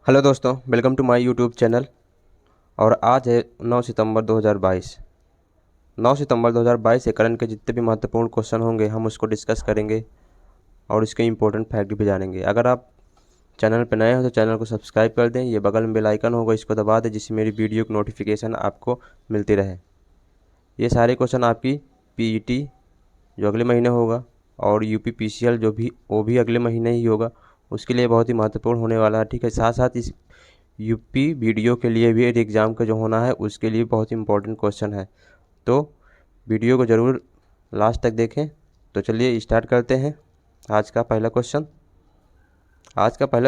Hello दोस्तों, welcome to my YouTube channel. और आज है 9 सितंबर 2022। 9 सितंबर 2022 से करंट के जितने भी महत्वपूर्ण क्वेश्चन होंगे हम उसको डिस्कस करेंगे और इसके इंपॉर्टेंट फैक्ट भी जानेंगे। अगर आप चैनल पर नए हो तो चैनल को सब्सक्राइब कर दें। ये बगल में बेल आइकन होगा, इसको दबा दें जिससे मेरी वीडियो की नोटिफिकेशन आपको मिलती रहे। ये सारे क्वेश्चन आपकी पीईटी जो अगले महीने होगा और यूपी पीसीएल वो भी अगले महीने ही होगा, उसके लिए बहुत ही महत्वपूर्ण होने वाला है। ठीक है, साथ साथ इस यूपी वीडियो के लिए भी एक एग्ज़ाम का जो होना है उसके लिए बहुत इंपॉर्टेंट क्वेश्चन है, तो वीडियो को ज़रूर लास्ट तक देखें। तो चलिए स्टार्ट करते हैं। आज का पहला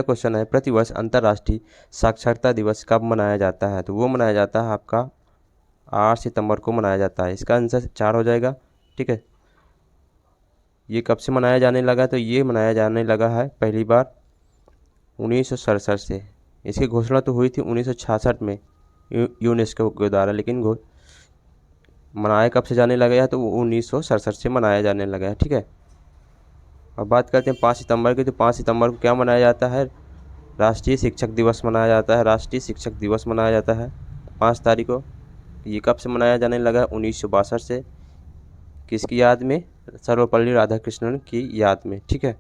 क्वेश्चन है, प्रतिवर्ष अंतर्राष्ट्रीय साक्षरता दिवस कब मनाया जाता है? तो वो मनाया जाता है आपका 8 सितंबर को मनाया जाता है। इसका आंसर 4 हो जाएगा। ठीक है, ये कब से मनाया जाने लगा? तो ये मनाया जाने लगा है पहली बार 1967 से। इसकी घोषणा तो हुई थी 1966 में यूनेस्को के द्वारा, लेकिन मनाया कब से जाने लगा है? तो वो 1967 से मनाया जाने लगा है। ठीक है, अब बात करते हैं 5 सितंबर की। तो 5 सितंबर को क्या मनाया जाता है? राष्ट्रीय शिक्षक दिवस मनाया जाता है। राष्ट्रीय शिक्षक दिवस मनाया जाता है 5 तारीख को। ये कब से मनाया जाने लगा है? 1962 से। किसकी याद में? सर्वपल्ली राधाकृष्णन की याद में। ठीक है,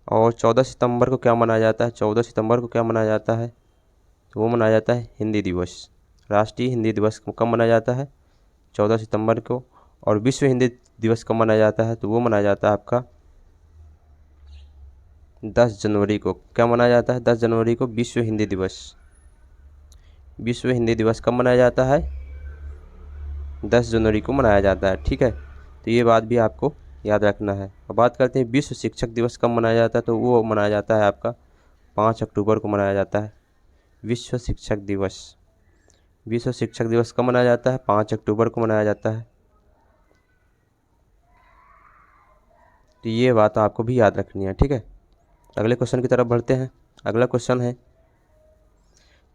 और 14 सितंबर को क्या मनाया जाता है? 14 सितंबर को क्या मनाया जाता है? तो वो मनाया जाता है हिंदी दिवस। राष्ट्रीय हिंदी दिवस कब मनाया जाता है? 14 सितंबर को। और विश्व हिंदी दिवस कब मनाया जाता है? तो वो मनाया जाता है आपका 10 जनवरी को। क्या मनाया जाता है? 10 जनवरी को विश्व हिंदी दिवस। विश्व हिंदी दिवस कब मनाया जाता है? 10 जनवरी को मनाया जाता है। ठीक है, तो ये बात भी आपको याद रखना है। अब बात करते हैं विश्व शिक्षक दिवस कब मनाया जाता है? तो वो मनाया जाता है आपका 5 अक्टूबर को मनाया जाता है विश्व शिक्षक दिवस। विश्व शिक्षक दिवस कब मनाया जाता है? 5 अक्टूबर को मनाया जाता है। तो ये बात आपको भी याद रखनी है। ठीक है, अगले क्वेश्चन की तरफ बढ़ते हैं। अगला क्वेश्चन है,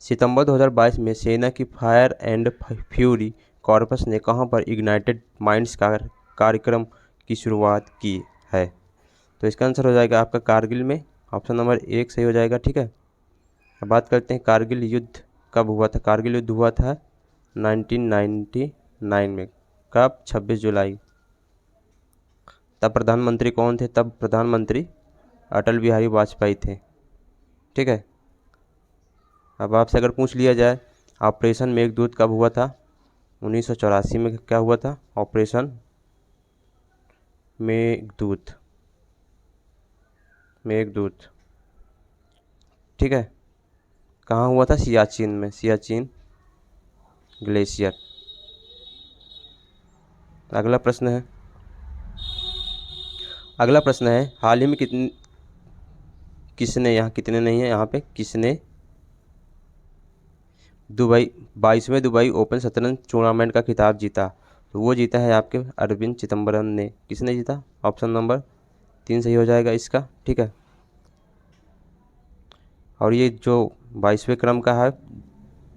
सितंबर 2022 में सेना की फायर एंड फ्यूरी कॉर्पस ने कहां पर इग्नाइटेड माइंड्स कार्यक्रम की शुरुआत की है? तो इसका आंसर हो जाएगा आपका कारगिल में। ऑप्शन नंबर 1 सही हो जाएगा। ठीक है, अब बात करते हैं कारगिल युद्ध कब हुआ था? कारगिल युद्ध हुआ था 1999 में। कब? 26 जुलाई। तब प्रधानमंत्री कौन थे? तब प्रधानमंत्री अटल बिहारी वाजपेयी थे। ठीक है, अब आपसे अगर पूछ लिया जाए ऑपरेशन मेघदूत कब हुआ था? 1984 में। क्या हुआ था? ऑपरेशन मेघदूत। मेघदूत। ठीक है, कहाँ हुआ था? सियाचिन में। सियाचिन ग्लेशियर। अगला प्रश्न है, हाल ही में किसने, यहाँ कितने नहीं है, यहाँ पे किसने दुबई 22वें दुबई ओपन शतरंज टूर्नामेंट का खिताब जीता? तो वो जीता है आपके अरविंद चिदम्बरम ने। किसने जीता? ऑप्शन नंबर 3 सही हो जाएगा इसका। ठीक है, और ये जो 22वें क्रम का है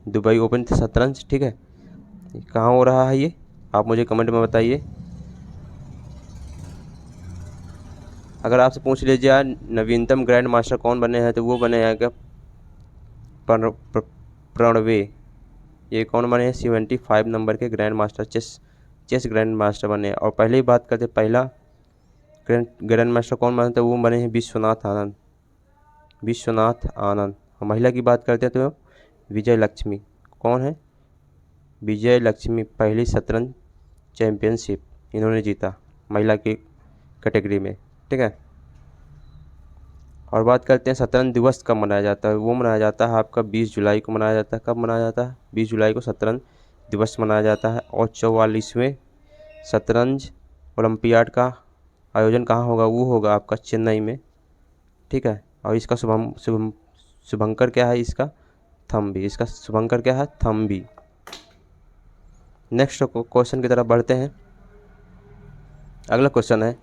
दुबई ओपन शतरंज, ठीक है, कहाँ हो रहा है ये? आप मुझे कमेंट में बताइए। अगर आपसे पूछ लीजिए नवीनतम ग्रैंड मास्टर कौन बने हैं? तो वो बने हैं क्या? प्रणवे। ये कौन बने हैं? 75 नंबर के grand master, chess grand master बने हैं। और पहले ही बात करते पहला ग्रैंड मास्टर कौन बने थे? वो बने हैं विश्वनाथ आनंद। विश्वनाथ आनंद। महिला की बात करते हैं तो विजय लक्ष्मी। कौन है? विजय लक्ष्मी पहली शतरंज चैंपियनशिप इन्होंने जीता महिला की कैटेगरी में। ठीक है, और बात करते हैं शतरंज दिवस कब मनाया जाता है? वो मनाया जाता है आपका 20 जुलाई को मनाया जाता है। कब मनाया जाता है? 20 जुलाई को शतरंज दिवस मनाया जाता है। और 44वें शतरंज ओलंपियाड का आयोजन कहाँ होगा? वो होगा आपका चेन्नई में। ठीक है, और इसका शुभंकर क्या है? इसका थम्बी। इसका शुभंकर क्या है? थम्बी। नेक्स्ट क्वेश्चन की तरफ बढ़ते हैं। अगला क्वेश्चन है,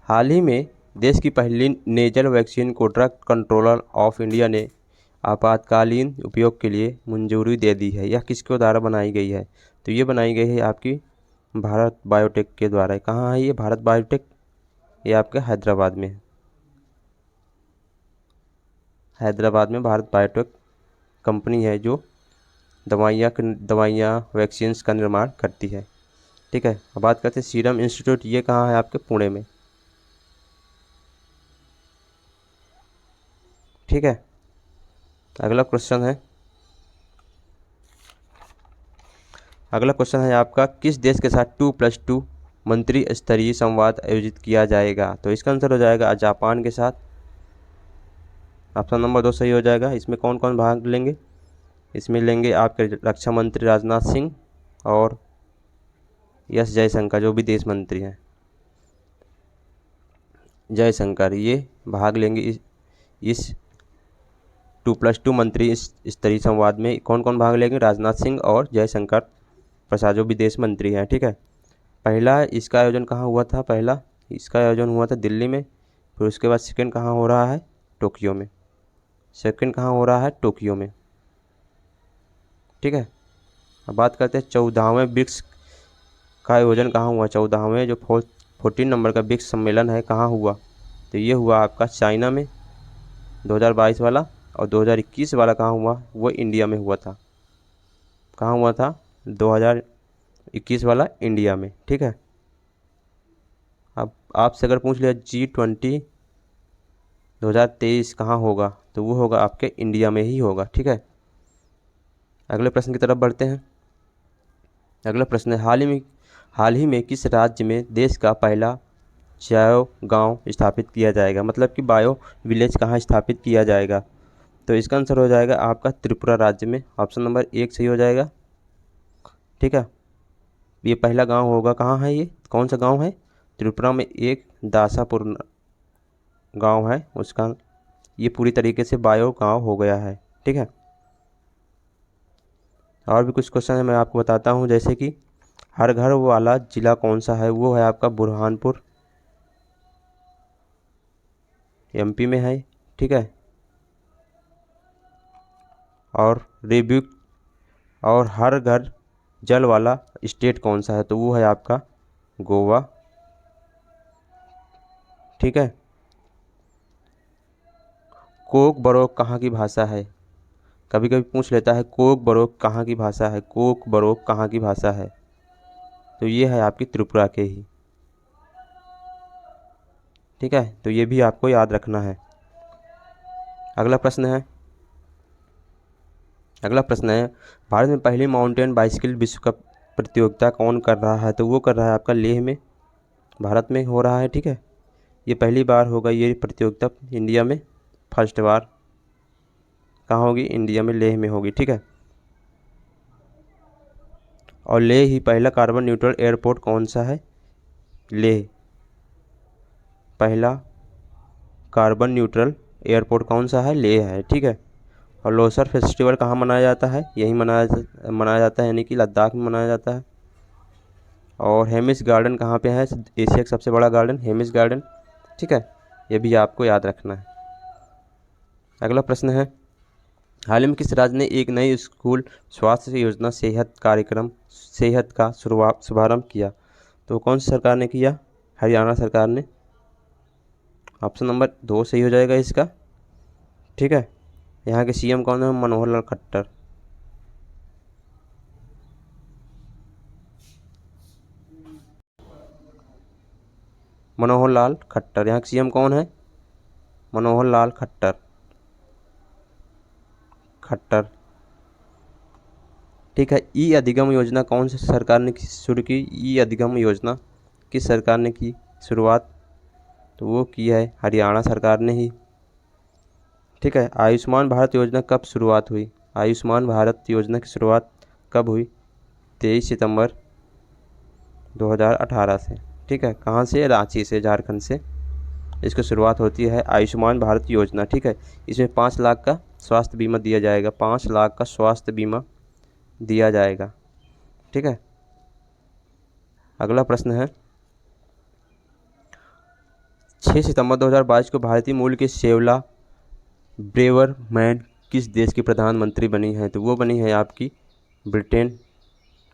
हाल ही में देश की पहली नेजल वैक्सीन को ड्रग कंट्रोलर ऑफ इंडिया ने आपातकालीन उपयोग के लिए मंजूरी दे दी है। यह किसके द्वारा बनाई गई है? तो ये बनाई गई है आपकी भारत बायोटेक के द्वारा। कहाँ है ये भारत बायोटेक? ये आपके हैदराबाद में है। हैदराबाद में भारत बायोटेक कंपनी है जो दवाइयाँ वैक्सीन्स का निर्माण करती है। ठीक है, अब बात करते हैं सीरम इंस्टीट्यूट, ये कहाँ है आपके पुणे में। ठीक है, अगला क्वेश्चन है आपका, किस देश के साथ 2+2 मंत्री स्तरीय संवाद आयोजित किया जाएगा। तो इसका आंसर हो जाएगा जापान के साथ। ऑप्शन नंबर 2 सही हो जाएगा। इसमें कौन कौन भाग लेंगे, इसमें लेंगे आपके रक्षा मंत्री राजनाथ सिंह और एस जयशंकर, जो विदेश मंत्री हैं जयशंकर, ये भाग लेंगे इस 2+2 मंत्री स्तरीय संवाद में। कौन कौन भाग लेंगे, राजनाथ सिंह और जयशंकर प्रसाद, जो विदेश मंत्री हैं। ठीक है, पहला इसका आयोजन कहाँ हुआ था, पहला इसका आयोजन हुआ था दिल्ली में, फिर उसके बाद सेकंड कहाँ हो रहा है, टोक्यो में। सेकंड कहाँ हो रहा है, टोक्यो में। ठीक है, अब बात करते हैं 14वें ब्रिक्स का आयोजन कहाँ हुआ। 14वें जो 14 नंबर का ब्रिक्स सम्मेलन है कहाँ हुआ, तो ये हुआ आपका चाइना में 2022 वाला, और 2021 वाला कहाँ हुआ, वो इंडिया में हुआ था। कहाँ हुआ था, 2021 वाला इंडिया में। ठीक है, अब आपसे अगर पूछ लिया G20 2023 कहाँ होगा, तो वो होगा आपके इंडिया में ही होगा। ठीक है, अगले प्रश्न की तरफ बढ़ते हैं। अगला प्रश्न है, हाल ही में किस राज्य में देश का पहला बायो गांव स्थापित किया जाएगा, मतलब कि बायो विलेज कहाँ स्थापित किया जाएगा। तो इसका आंसर हो जाएगा आपका त्रिपुरा राज्य में। ऑप्शन नंबर 1 सही हो जाएगा। ठीक है, ये पहला गांव होगा, कहाँ है ये, कौन सा गांव है, त्रिपुरा में एक दासापुर गांव है, उसका ये पूरी तरीके से बायो गांव हो गया है। ठीक है, और भी कुछ क्वेश्चन है मैं आपको बताता हूँ, जैसे कि हर घर वाला जिला कौन सा है, वो है आपका बुरहानपुर, एमपी में है। ठीक है, और हर घर जल वाला स्टेट कौन सा है, तो वो है आपका गोवा। ठीक है, कोक बरोक कहाँ की भाषा है, कभी कभी पूछ लेता है कोक बरोक कहाँ की भाषा है, कोक बरोक कहाँ की भाषा है, तो ये है आपकी त्रिपुरा के ही। ठीक है, तो ये भी आपको याद रखना है। अगला प्रश्न है भारत में पहली माउंटेन बाइसिकल विश्व कप प्रतियोगिता कौन कर रहा है, तो वो कर रहा है आपका लेह में, भारत में हो रहा है। ठीक है, ये पहली बार होगा ये प्रतियोगिता इंडिया में, फर्स्ट बार कहाँ होगी, इंडिया में, लेह में होगी। ठीक है, और लेह ही पहला कार्बन न्यूट्रल एयरपोर्ट कौन सा है, लेह पहला कार्बन न्यूट्रल एयरपोर्ट कौन सा है, लेह है। ठीक है, और लोसर फेस्टिवल कहाँ मनाया जाता है, यही मनाया जाता है, यानी कि लद्दाख में मनाया जाता है। और हेमिस गार्डन कहाँ पे है, एशिया का सबसे बड़ा गार्डन हेमिस गार्डन। ठीक है, ये भी आपको याद रखना है। अगला प्रश्न है, हाल ही में किस राज्य ने एक नई स्कूल स्वास्थ्य योजना सेहत का शुभारंभ किया, तो कौन सी सरकार ने किया, हरियाणा सरकार ने। ऑप्शन नंबर 2 सही हो जाएगा इसका। ठीक है, यहाँ के सीएम कौन है, मनोहर लाल खट्टर। मनोहर लाल खट्टर, यहाँ के सीएम कौन है, मनोहर लाल खट्टर। ठीक है, ई अधिगम योजना कौन सी सरकार ने शुरू की, ई अधिगम योजना किस सरकार ने की शुरुआत, तो वो की है हरियाणा सरकार ने ही। ठीक है, आयुष्मान भारत योजना कब शुरुआत हुई, आयुष्मान भारत योजना की शुरुआत कब हुई, 23 सितंबर 2018 से। ठीक है, कहाँ से, रांची से, झारखंड से इसकी शुरुआत होती है आयुष्मान भारत योजना। ठीक है, इसमें 5 लाख का स्वास्थ्य बीमा दिया जाएगा, 5 लाख का स्वास्थ्य बीमा दिया जाएगा। ठीक है, अगला प्रश्न है, 6 सितंबर 2022 को भारतीय मूल के शेवला ब्रेवरमैन किस देश की प्रधानमंत्री बनी है, तो वो बनी है आपकी ब्रिटेन,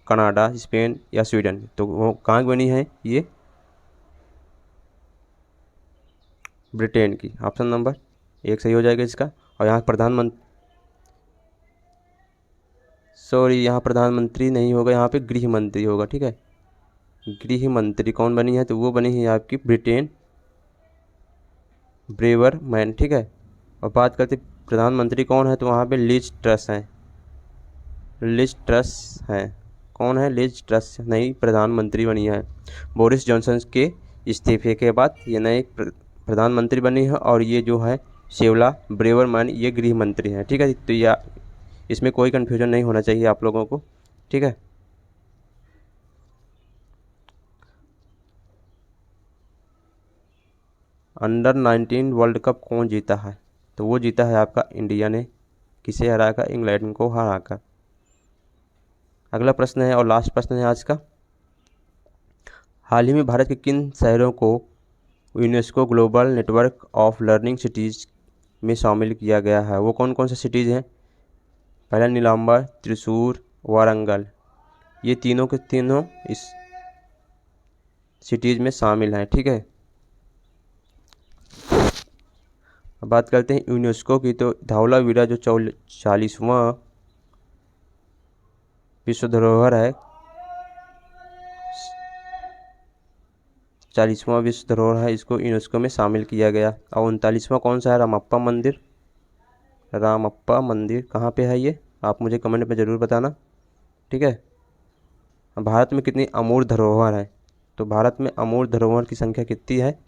कनाडा, स्पेन या स्वीडन, तो वो कहाँ की बनी है, ये ब्रिटेन की। ऑप्शन नंबर 1 सही हो जाएगा इसका। और यहाँ यहाँ प्रधानमंत्री नहीं होगा, यहाँ पे गृह मंत्री होगा। ठीक है, गृह मंत्री कौन बनी है, तो वो बनी है आपकी ब्रिटेन ब्रेवरमैन। ठीक है, और बात करते प्रधानमंत्री कौन है, तो वहाँ पे लिज ट्रस हैं। लिज ट्रस हैं, कौन है, लिज ट्रस नई प्रधानमंत्री बनी है। बोरिस जॉनसन के इस्तीफे के बाद ये नए प्रधानमंत्री बनी है, और ये जो है शेवला ब्रेवरमैन ये गृह मंत्री हैं। ठीक है, तो या इसमें कोई कन्फ्यूजन नहीं होना चाहिए आप लोगों को। ठीक है, अंडर 19 वर्ल्ड कप कौन जीता है, तो वो जीता है आपका इंडिया ने। किसे हराकर, इंग्लैंड को हराकर। अगला प्रश्न है और लास्ट प्रश्न है आज का। हाल ही में भारत के किन शहरों को UNESCO global network of learning cities में शामिल किया गया है, वो कौन कौन से सिटीज़ हैं। पहला नीलांबर, त्रिशूर, वारंगल, ये तीनों के तीनों इस सिटीज़ में शामिल हैं। ठीक है, अब बात करते हैं यूनेस्को की, तो धौलावीरा जो 40वां विश्व धरोहर है, 40वां विश्व धरोहर है, इसको यूनेस्को में शामिल किया गया। और 39वां कौन सा है, रामप्पा मंदिर। रामप्पा मंदिर कहाँ पे है ये, आप मुझे कमेंट में ज़रूर बताना। ठीक है, भारत में कितनी अमूर्त धरोहर है, तो भारत में अमूर्त धरोहर की संख्या कितनी है,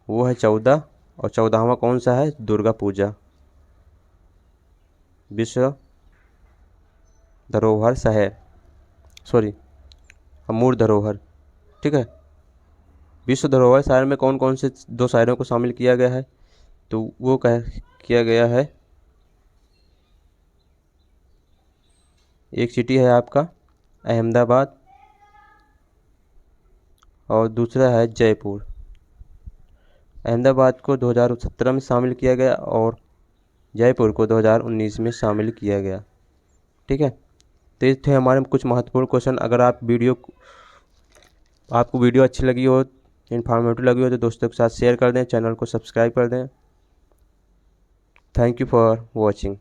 वो है 14। और 14वां कौन सा है, दुर्गा पूजा विश्व धरोहर शहर, सॉरी अमूर्त धरोहर। ठीक है, विश्व धरोहर शहर में कौन कौन से 2 शहरों को शामिल किया गया है, तो वो किया गया है, एक सिटी है आपका अहमदाबाद और दूसरा है जयपुर। अहमदाबाद को 2017 में शामिल किया गया और जयपुर को 2019 में शामिल किया गया। ठीक है, तो ये थे हमारे कुछ महत्वपूर्ण क्वेश्चन। अगर आपको वीडियो अच्छी लगी हो, इन्फॉर्मेटिव लगी हो, तो दोस्तों के साथ शेयर कर दें, चैनल को सब्सक्राइब कर दें। Thank you for watching.